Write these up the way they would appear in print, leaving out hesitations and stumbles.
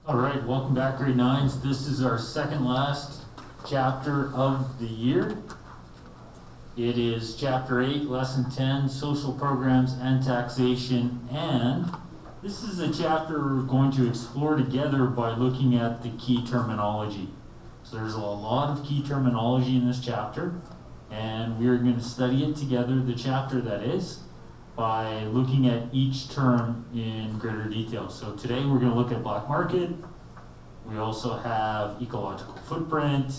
All right, welcome back, grade nines. This is our second last chapter of the year. It is chapter 8, lesson 10, social programs and taxation. And this is a chapter we're going to explore together by looking at the key terminology. So there's a lot of key terminology in this chapter, and we're going to study it together, the chapter that is, by looking at each term in greater detail. So today we're going to look at black market. We also have ecological footprint,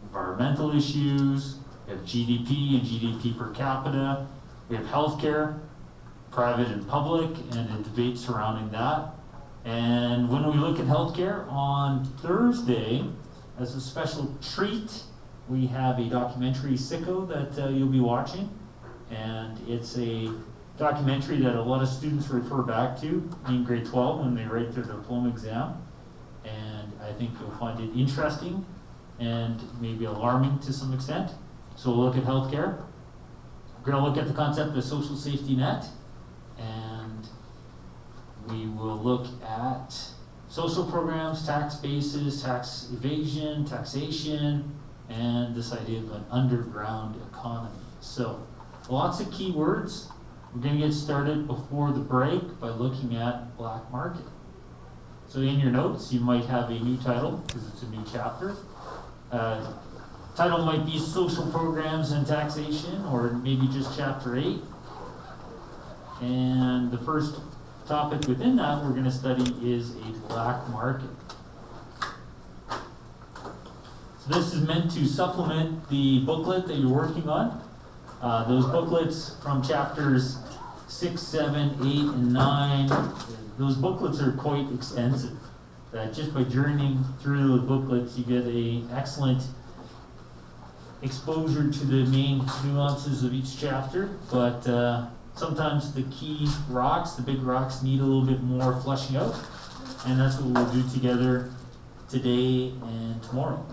environmental issues, we have GDP and GDP per capita, we have healthcare, private and public, and a debate surrounding that. And when we look at healthcare on Thursday, as a special treat, we have a documentary, Sicko, that you'll be watching. And it's a documentary that a lot of students refer back to in grade 12 when they write their diploma exam. And I think you'll find it interesting and maybe alarming to some extent. So we'll look at healthcare. We're going to look at the concept of social safety net, and we will look at social programs, tax bases, tax evasion, taxation, and this idea of an underground economy. So lots of key words. We're going to get started before the break by looking at black market. So in your notes, you might have a new title because it's a new chapter. Title might be Social Programs and Taxation, or maybe just Chapter 8. And the first topic within that we're going to study is a black market. So this is meant to supplement the booklet that you're working on. Those booklets from chapters 6, 7, 8, and 9, those booklets are quite extensive. Just by journeying through those booklets, you get an excellent exposure to the main nuances of each chapter, but sometimes the key rocks, the big rocks, need a little bit more fleshing out, and that's what we'll do together today and tomorrow.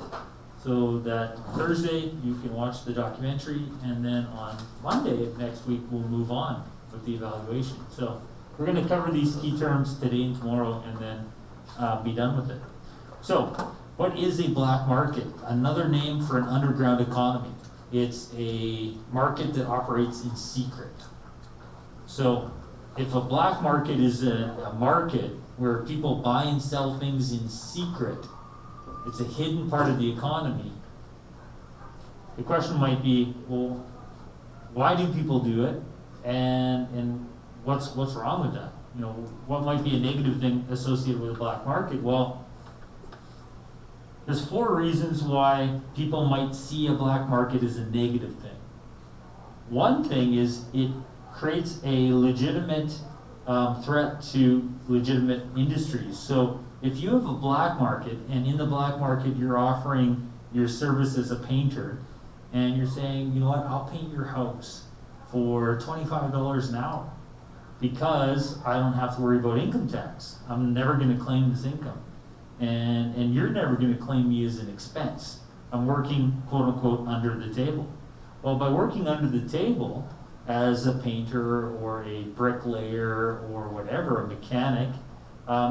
So that Thursday you can watch the documentary, and then on Monday of next week we'll move on with the evaluation. So we're going to cover these key terms today and tomorrow, and then be done with it. So, what is a black market? Another name for an underground economy. It's a market that operates in secret. So, if a black market is a market where people buy and sell things in secret, it's a hidden part of the economy. The question might be, well, why do people do it? And what's wrong with that? You know, what might be a negative thing associated with a black market? Well, there's 4 reasons why people might see a black market as a negative thing. One thing is it creates a legitimate threat to legitimate industries. So if you have a black market, and in the black market you're offering your service as a painter, and you're saying, you know what, I'll paint your house for $25 an hour because I don't have to worry about income tax. I'm never going to claim this income. And you're never going to claim me as an expense. I'm working, quote unquote, under the table. Well, by working under the table as a painter or a bricklayer or whatever, a mechanic,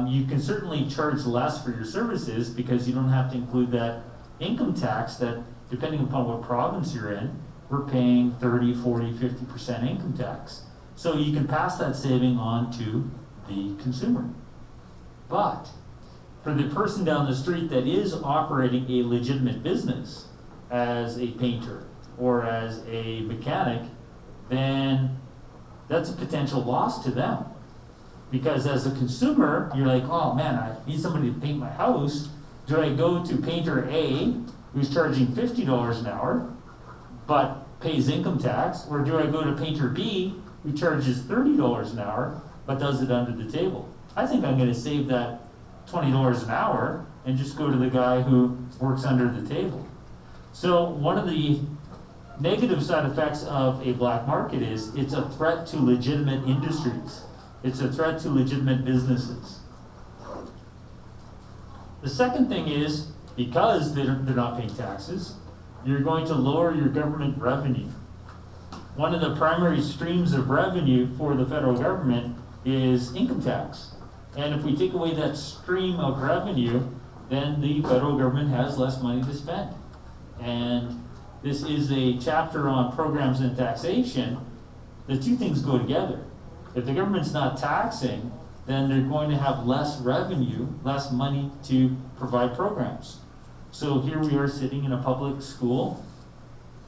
you can certainly charge less for your services because you don't have to include that income tax that, depending upon what province you're in, we're paying 30, 40, 50% income tax. So you can pass that saving on to the consumer. But for the person down the street that is operating a legitimate business as a painter or as a mechanic, then that's a potential loss to them. Because as a consumer, you're like, oh man, I need somebody to paint my house. Do I go to painter A, who's charging $50 an hour, but pays income tax, or do I go to painter B, who charges $30 an hour, but does it under the table? I think I'm going to save that $20 an hour and just go to the guy who works under the table. So one of the negative side effects of a black market is it's a threat to legitimate industries. It's a threat to legitimate businesses. The second thing is, because they're not paying taxes, you're going to lower your government revenue. One of the primary streams of revenue for the federal government is income tax. And if we take away that stream of revenue, then the federal government has less money to spend. And this is a chapter on programs and taxation. The two things go together. If the government's not taxing, then they're going to have less revenue, less money to provide programs. So here we are sitting in a public school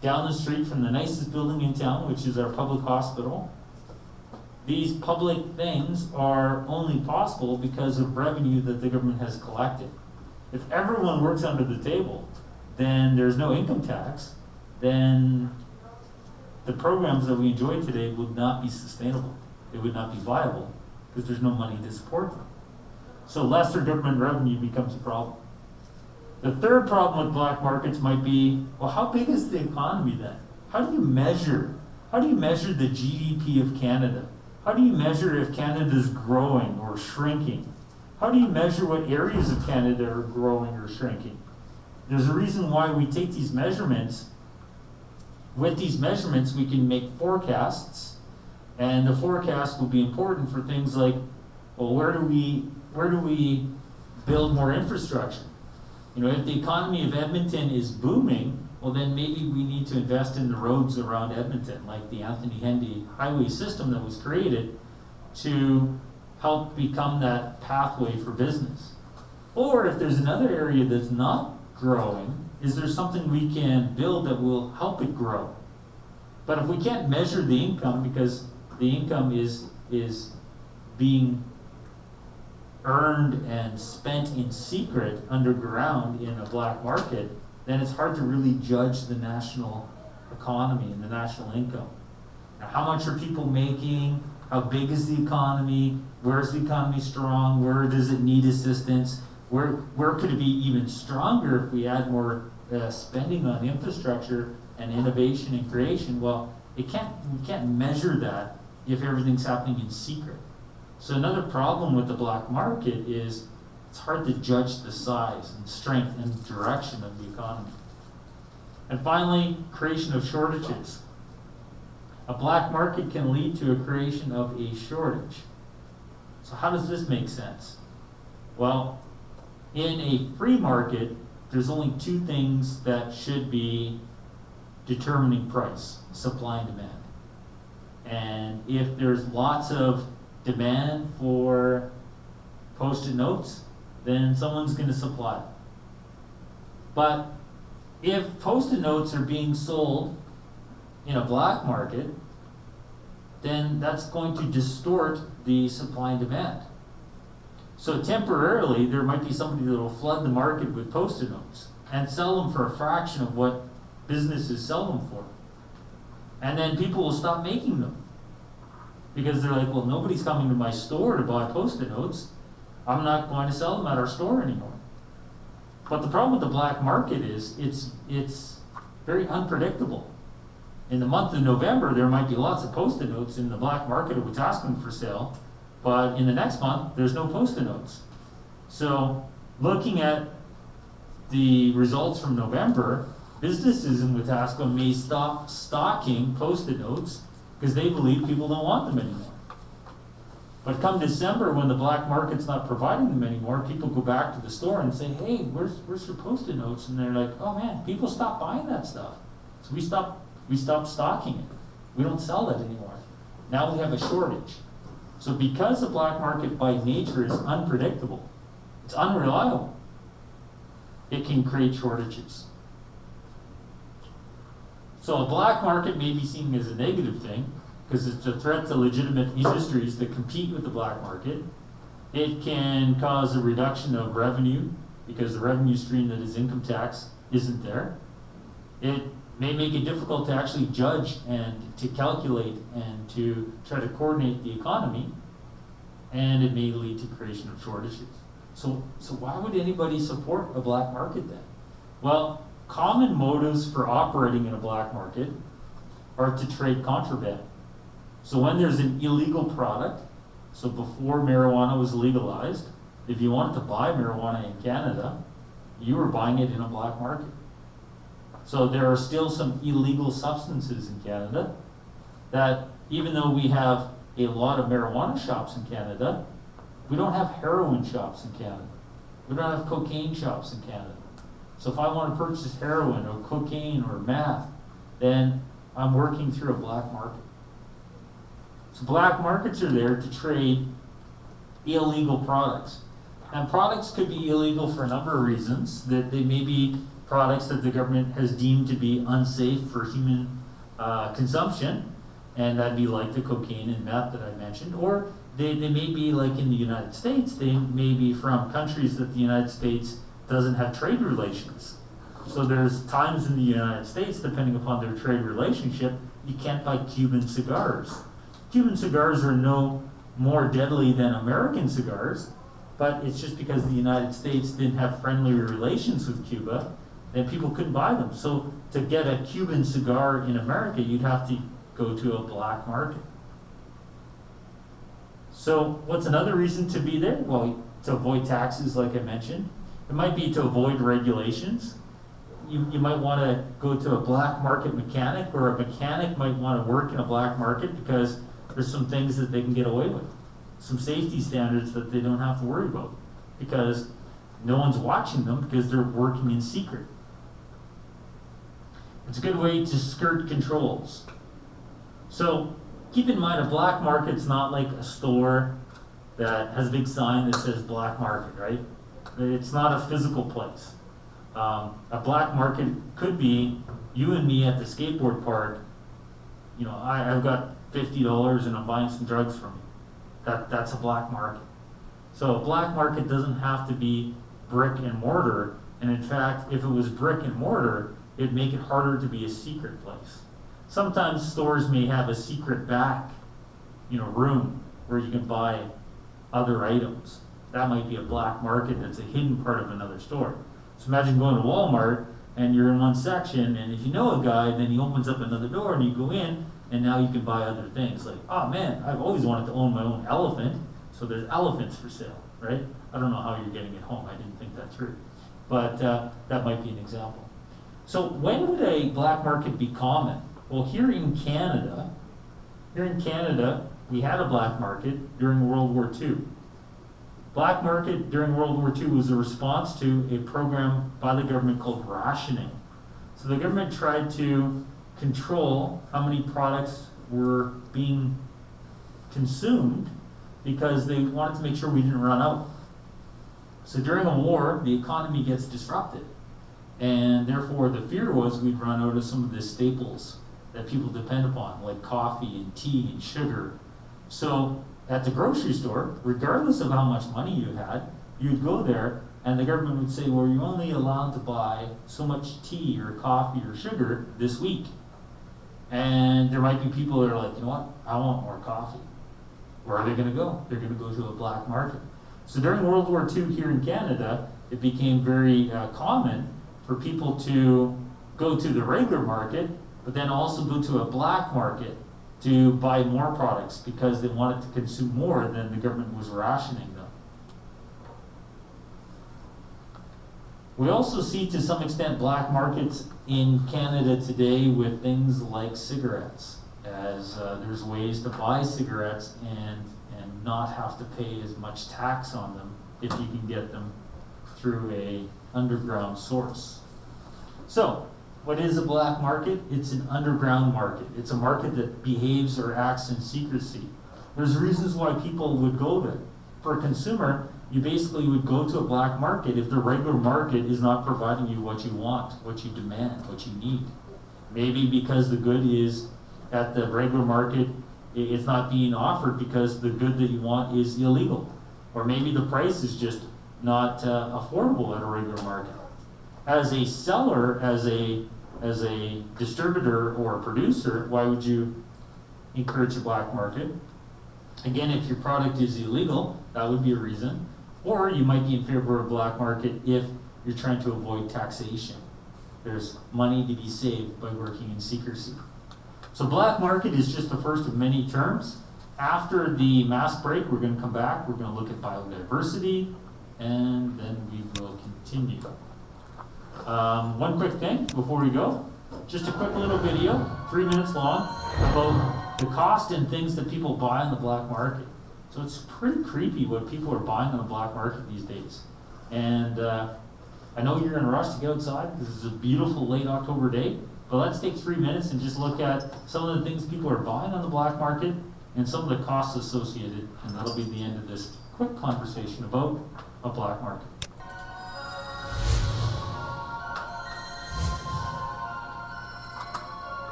down the street from the nicest building in town, which is our public hospital. These public things are only possible because of revenue that the government has collected. If everyone works under the table, then there's no income tax, then the programs that we enjoy today would not be sustainable. They would not be viable because there's no money to support them. So lesser government revenue becomes a problem. The third problem with black markets might be, well, how big is the economy then? How do you measure the GDP of Canada? How do you measure if Canada's growing or shrinking? How do you measure what areas of Canada are growing or shrinking? There's a reason why we take these measurements. With these measurements, we can make forecasts, and the forecast will be important for things like, well, where do we build more infrastructure? You know, if the economy of Edmonton is booming, well, then maybe we need to invest in the roads around Edmonton, like the Anthony Henday highway system that was created to help become that pathway for business. Or if there's another area that's not growing, is there something we can build that will help it grow? But if we can't measure the income because the income is being earned and spent in secret underground in a black market, then it's hard to really judge the national economy and the national income. Now, how much are people making? How big is the economy? Where is the economy strong? Where does it need assistance? Where could it be even stronger if we add more spending on infrastructure and innovation and creation? Well, we can't measure that if everything's happening in secret. So another problem with the black market is it's hard to judge the size and strength and direction of the economy. And finally, creation of shortages. A black market can lead to a creation of a shortage. So how does this make sense? Well, in a free market, there's only two things that should be determining price: supply and demand. And if there's lots of demand for Post-it notes, then someone's going to supply it. But if Post-it notes are being sold in a black market, then that's going to distort the supply and demand. So temporarily, there might be somebody that will flood the market with Post-it notes and sell them for a fraction of what businesses sell them for. And then people will stop making them because they're like, well, nobody's coming to my store to buy Post-it notes. I'm not going to sell them at our store anymore. But the problem with the black market is it's very unpredictable. In the month of November, there might be lots of Post-it notes in the black market of Wetaskiwin for sale, but in the next month, there's no Post-it notes. So looking at the results from November, businesses in Wetaskiwin may stop stocking Post-it notes because they believe people don't want them anymore. But come December, when the black market's not providing them anymore, people go back to the store and say, hey, where's your Post-it notes? And they're like, oh man, people stop buying that stuff. So we stop stocking it. We don't sell that anymore. Now we have a shortage. So because the black market by nature is unpredictable, it's unreliable, it can create shortages. So a black market may be seen as a negative thing, because it's a threat to legitimate industries that compete with the black market. It can cause a reduction of revenue because the revenue stream that is income tax isn't there. It may make it difficult to actually judge and to calculate and to try to coordinate the economy, and it may lead to creation of shortages. So why would anybody support a black market then? Well, common motives for operating in a black market are to trade contraband. So when there's an illegal product, so before marijuana was legalized, if you wanted to buy marijuana in Canada, you were buying it in a black market. So there are still some illegal substances in Canada that, even though we have a lot of marijuana shops in Canada, We don't have heroin shops in Canada. We don't have cocaine shops in Canada. So if I want to purchase heroin or cocaine or meth, then I'm working through a black market. So black markets are there to trade illegal products. And products could be illegal for a number of reasons. That they may be products that the government has deemed to be unsafe for human consumption, and that'd be like the cocaine and meth that I mentioned. Or they may be like in the United States, they may be from countries that the United States doesn't have trade relations. So there's times in the United States, depending upon their trade relationship, you can't buy Cuban cigars. Cuban cigars are no more deadly than American cigars, but it's just because the United States didn't have friendly relations with Cuba, then people couldn't buy them. So to get a Cuban cigar in America, you'd have to go to a black market. So what's another reason to be there? Well, to avoid taxes, like I mentioned. It might be to avoid regulations. You might want to go to a black market mechanic, or a mechanic might want to work in a black market because there's some things that they can get away with. Some safety standards that they don't have to worry about because no one's watching them because they're working in secret. It's a good way to skirt controls. So keep in mind, a black market's not like a store that has a big sign that says black market, right? It's not a physical place. A black market could be you and me at the skateboard park. You know, I've got $50 and I'm buying some drugs from you. That's a black market. So a black market doesn't have to be brick and mortar. And in fact, if it was brick and mortar, it'd make it harder to be a secret place. Sometimes stores may have a secret back, room where you can buy other items. That might be a black market that's a hidden part of another store. So imagine going to Walmart and you're in one section, and if you know a guy, then he opens up another door and you go in, and now you can buy other things. Like, oh man, I've always wanted to own my own elephant, so there's elephants for sale, right? I don't know how you're getting it home. I didn't think that through. But that might be an example. So when would a black market be common? Well, here in Canada, we had a black market during World War II. Black market during World War II was a response to a program by the government called rationing. So the government tried to control how many products were being consumed because they wanted to make sure we didn't run out. So during a war, the economy gets disrupted. And therefore, the fear was we'd run out of some of the staples that people depend upon, like coffee and tea and sugar. So at the grocery store, regardless of how much money you had, you'd go there and the government would say, well, you're only allowed to buy so much tea or coffee or sugar this week. And there might be people that are like, you know what, I want more coffee. Where are they going to go? They're going to go to a black market. So during World War II here in Canada, it became very common for people to go to the regular market, but then also go to a black market to buy more products because they wanted to consume more than the government was rationing them. We also see to some extent black markets in Canada today with things like cigarettes, as there's ways to buy cigarettes and not have to pay as much tax on them if you can get them through a underground source. So, what is a black market? It's an underground market. It's a market that behaves or acts in secrecy. There's reasons why people would go there. For a consumer, you basically would go to a black market if the regular market is not providing you what you want, what you demand, what you need. Maybe because the good is at the regular market, it's not being offered because the good that you want is illegal. Or maybe the price is just not affordable at a regular market. As a seller, as a distributor or a producer, why would you encourage a black market? Again, if your product is illegal, that would be a reason. Or you might be in favor of a black market if you're trying to avoid taxation. There's money to be saved by working in secrecy. So black market is just the first of many terms. After the mask break, we're going to come back. We're going to look at biodiversity, and then we will continue. One quick thing before we go. Just a quick little video, 3 minutes long, about the cost and things that people buy on the black market. So it's pretty creepy what people are buying on the black market these days. And I know you're in a rush to get outside because it's a beautiful late October day, but let's take 3 minutes and just look at some of the things people are buying on the black market and some of the costs associated, and that'll be the end of this quick conversation about a black market.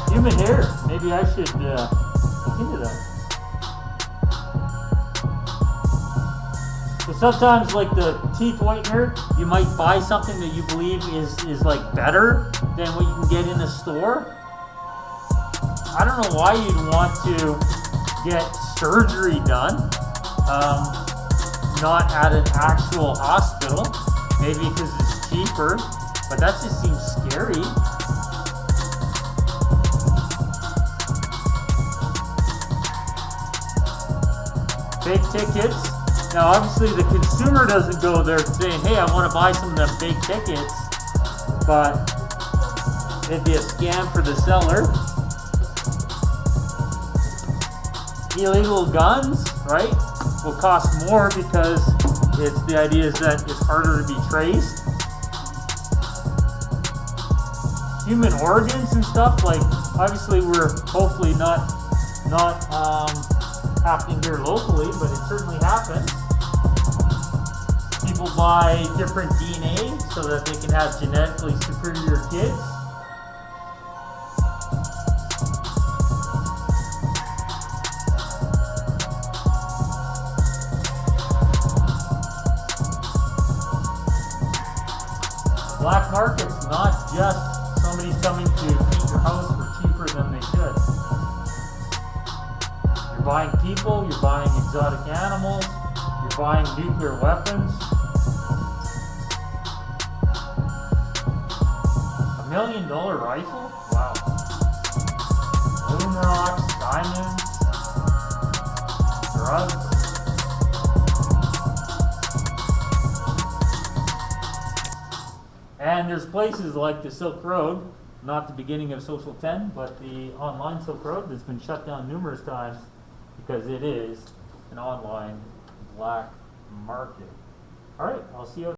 Human hair. Maybe I should look into that. So sometimes, like the teeth whitener, you might buy something that you believe is like better than what you can get in a store. I don't know why you'd want to get surgery done, not at an actual hospital. Maybe because it's cheaper, but that just seems scary. Fake tickets. Now obviously the consumer doesn't go there saying, hey, I want to buy some of them fake tickets, but it'd be a scam for the seller. Illegal guns, right, will cost more because the idea is that it's harder to be traced. Human organs and stuff, like obviously we're hopefully not happening here locally, but it certainly happens. People buy different DNA so that they can have genetically superior kids. Black market's not just somebody's coming to paint your house for cheaper than they should. You're buying people, you're buying exotic animals, you're buying nuclear weapons. $1 million rifle? Wow. Moon rocks, diamonds, drugs. And there's places like the Silk Road, not the beginning of Social 10, but the online Silk Road that's been shut down numerous times because it is an online black market. All right, I'll see you.